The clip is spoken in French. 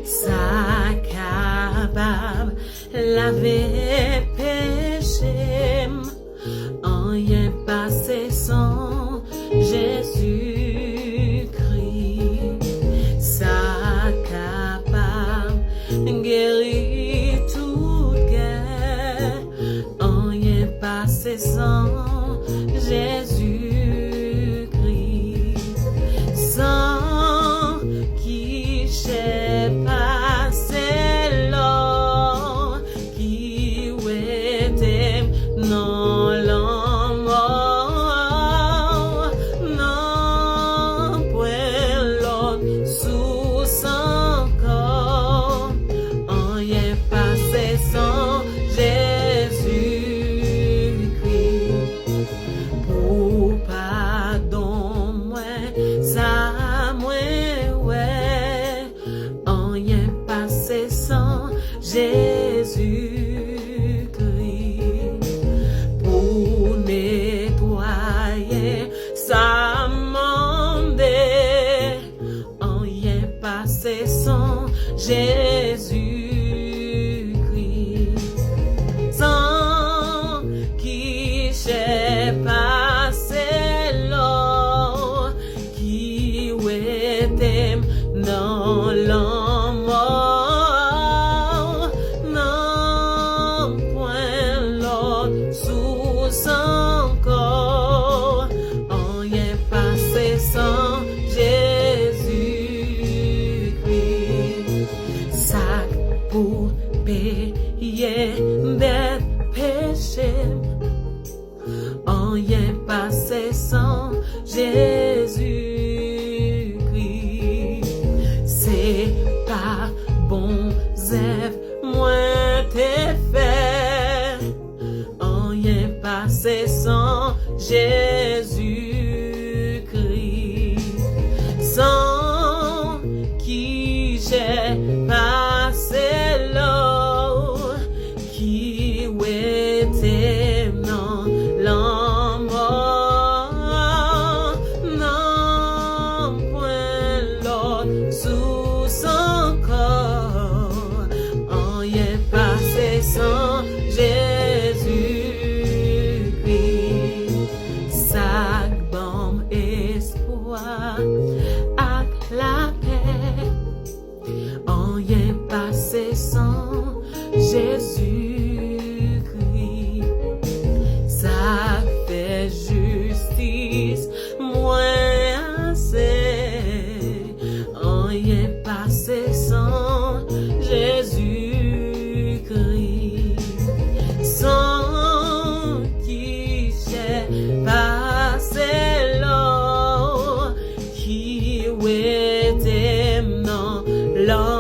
Sa kapab, lave, pechem, rien passé sans Jésus-Christ. Sa kapab, guérit toute guerre, rien passé sans Jésus-Christ. Sans qui j'ai passé l'or, qui était non l'homme, non point l'autre sous son corps, rien passé sans Jésus-Christ. Pour pardon moi, ça moi ouais, rien passé sans Jésus-Christ. Pour nettoyer sa monde, rien passé sans Jésus-Christ. Sans qui j'ai passé l'or, qui était dans l'homme, non point l'autre sous son corps, rien passé sans Jésus-Christ. Sac pour payer des péchés, rien passé sans Jésus-Christ. C'est pas bon zèv moins t'es fait, rien passé sans Jésus-Christ. Sans qui j'ai passé l'eau, qui était dans l'homme, non point l'autre sous son corps, rien passé sans Jésus-Christ. Sac bon espoir à la paix, rien passé sans Jésus-Christ. Ça fait justice, moins assez, rien passé sans Jésus-Christ. Sans qui j'ai passé l'eau, qui était dans l'eau.